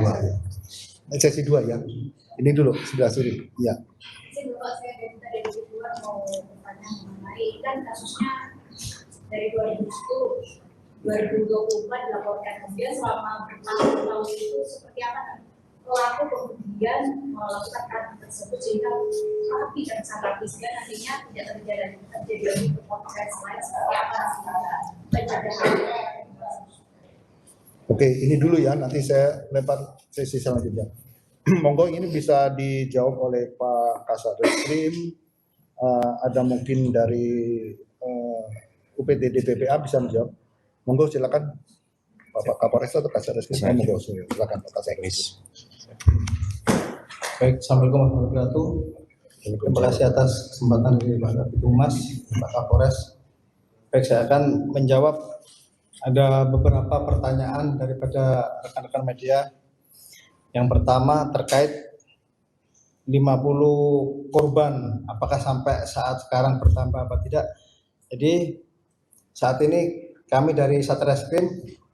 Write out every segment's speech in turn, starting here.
2 ya. Sesi 2 ya. Ini dulu sebelah sini. Ya. Bapak, saya dari luar mau bertanya mengenai kan kasusnya dari 2010 2024 dilaporkan, kemudian selama bertahun-tahun itu seperti apa pelaku kemudian melakukan hal tersebut sehingga api dan sangat riskan nantinya tidak terjadi lagi potensi lain seperti apa pencegahan. Oke, ini dulu ya, nanti saya lempar sesi selanjutnya. Monggo ini bisa dijawab oleh Pak Kasat Reskrim, ada mungkin dari UPTD BPA bisa menjawab. Monggo silakan Bapak Kapolres atau Kasat Reskrim. Monggo silakan Pak Kasat Reskrim. Baik, Assalamualaikum warahmatullahi wabarakatuh. Terima kasih atas kesempatan dari Pak Kabid Humas, Pak Kapolres. Baik, saya akan menjawab ada beberapa pertanyaan daripada rekan-rekan media. Yang pertama terkait 50 korban, apakah sampai saat sekarang bertambah apa tidak. Jadi saat ini kami dari Satreskrim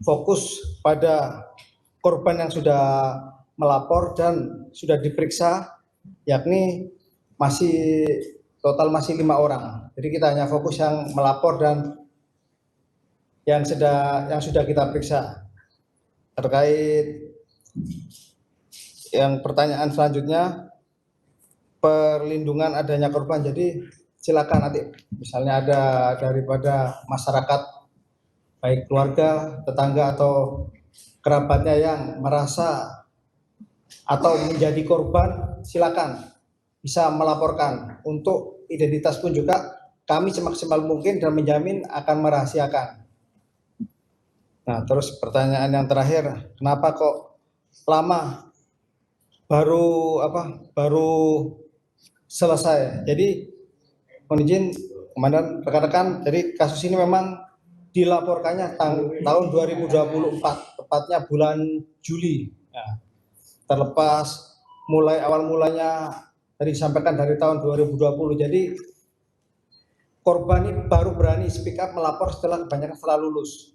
fokus pada korban yang sudah melapor dan sudah diperiksa, yakni masih 5 orang. Jadi kita hanya fokus yang melapor dan yang sudah kita periksa. Terkait yang pertanyaan selanjutnya, perlindungan adanya korban. Jadi silakan nanti misalnya ada daripada masyarakat, baik keluarga, tetangga atau kerabatnya yang merasa atau menjadi korban, silakan bisa melaporkan. Untuk identitas pun juga kami semaksimal mungkin dan menjamin akan merahasiakan. Nah, terus pertanyaan yang terakhir, kenapa kok lama baru selesai? Jadi mohon izin Komandan, rekan-rekan, jadi kasus ini memang dilaporkannya tahun 2024, tepatnya bulan Juli. Nah, terlepas mulai awal mulanya tadi disampaikan dari tahun 2020, jadi korban ini baru berani speak up melapor setelah kebanyakan setelah lulus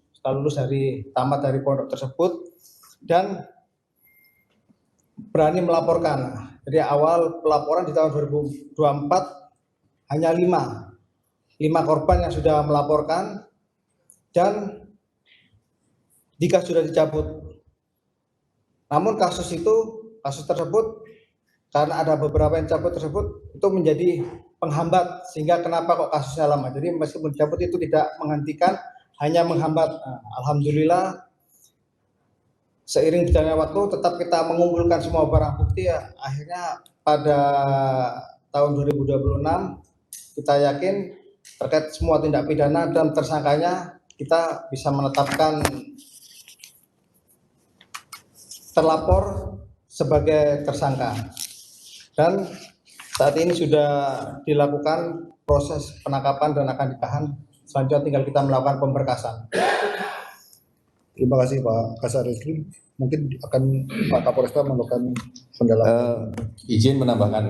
dari tamat dari pondok tersebut dan berani melaporkan. Jadi awal pelaporan di tahun 2024 hanya 5 korban yang sudah melaporkan dan 3 sudah dicabut. Namun kasus tersebut karena ada beberapa yang cabut tersebut itu menjadi penghambat, sehingga kenapa kok kasusnya lama. Jadi meskipun dicabut itu tidak menghentikan, hanya menghambat. Nah, alhamdulillah seiring berjalannya waktu tetap kita mengumpulkan semua barang bukti ya. Akhirnya pada tahun 2026 kita yakin terkait semua tindak pidana dan tersangkanya kita bisa menetapkan terlapor sebagai tersangka. Dan saat ini sudah dilakukan proses penangkapan dan akan ditahan. Selanjutnya tinggal kita melakukan pemberkasan. Terima kasih Pak Kasat Reskrim. Mungkin akan Pak Kapolresta melakukan pendalaman. Izin menambahkan.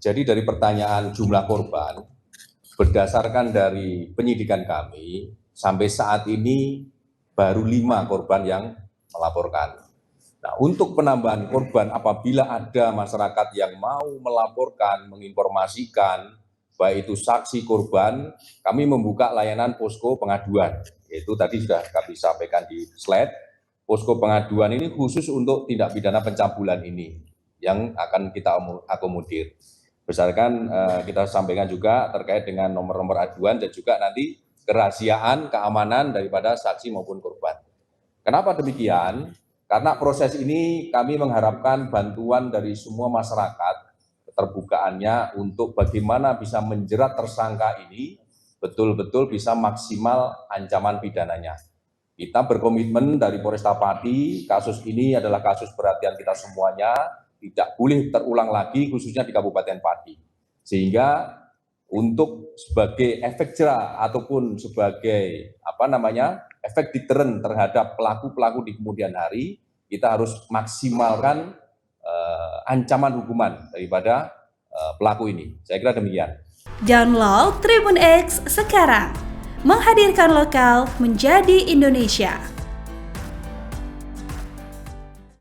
Jadi dari pertanyaan jumlah korban, berdasarkan dari penyidikan kami, sampai saat ini baru 5 korban yang melaporkan. Nah, untuk penambahan korban apabila ada masyarakat yang mau melaporkan, menginformasikan, baik itu saksi korban, kami membuka layanan posko pengaduan. Yaitu tadi sudah kami sampaikan di slide, posko pengaduan ini khusus untuk tindak pidana pencabulan ini yang akan kita akomodir. Berdasarkan kita sampaikan juga terkait dengan nomor-nomor aduan dan juga nanti kerahasiaan, keamanan daripada saksi maupun korban. Kenapa demikian? Karena proses ini kami mengharapkan bantuan dari semua masyarakat, keterbukaannya untuk bagaimana bisa menjerat tersangka ini betul-betul bisa maksimal ancaman pidananya. Kita berkomitmen dari Polresta Pati, kasus ini adalah kasus perhatian kita semuanya, tidak boleh terulang lagi khususnya di Kabupaten Pati. Sehingga untuk sebagai efek jerah ataupun sebagai efek deterren terhadap pelaku-pelaku di kemudian hari, kita harus maksimalkan ancaman hukuman daripada pelaku ini. Saya kira demikian. Download Tribun X sekarang, menghadirkan lokal menjadi Indonesia.